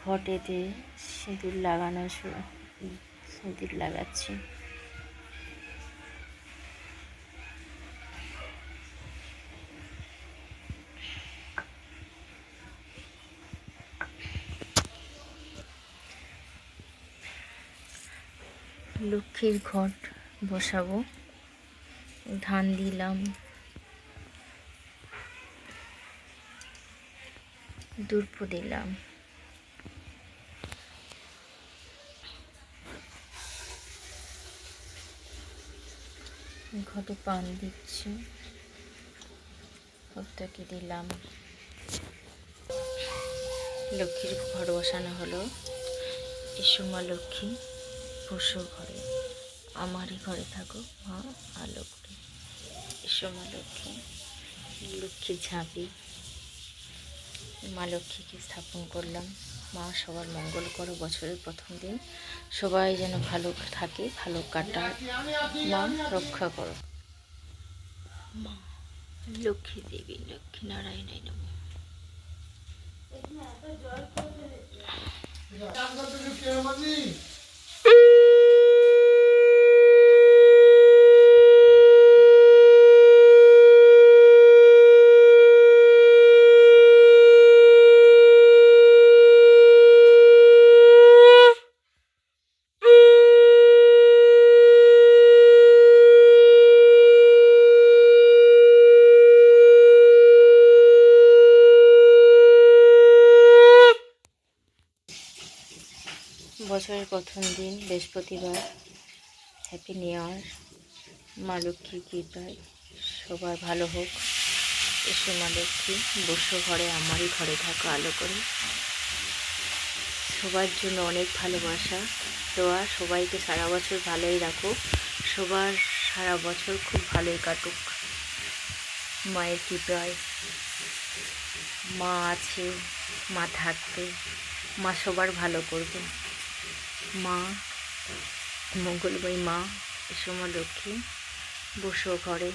ঘটেতে সিঁদুর লাগানো সিঁদুর লাগাচ্ছি। লক্ষ্মীর ঘট বসাবো, ধান দিলাম, দুর্প দিলাম, ঘটে পান দিচ্ছি, ভক্তকে দিলাম। লক্ষ্মীর ঘর বসানো হলো। এসো মা লক্ষ্মী, বসো ঘরে, আমারই ঘরে থাকো মা আলো করে। এসো মা লক্ষ্মী, লক্ষ্মীর ঝাঁপি, মা লক্ষ্মীকে স্থাপন করলাম। মা সবার মঙ্গল করো, বছরের প্রথম দিন সবাই যেন ভালো থাকে, ভালো কাটায়, মা রক্ষা করো। মা লক্ষ্মী দেবী, লক্ষ্মী নারায়ণাই নমঃ। বছরের প্রথম দিন বৃহস্পতিবার, হ্যাপি নিউ ইয়ার। মা লক্ষ্মীর কৃপায় সবার ভালো হোক। এসো মা লক্ষ্মী, বসো ঘরে, আমারই ঘরে থাকো আলো করে। সবার জন্য অনেক ভালোবাসা দেওয়া, সবাইকে সারা বছর ভালোই রাখো, সবার সারা বছর খুব ভালোই কাটুক মায়ের কৃপায়। মা আছে, মা থাকবে, মা সবার ভালো করবে। মা মঙ্গলময়ী মা, এসো মা লক্ষ্মী, বসো ঘরে,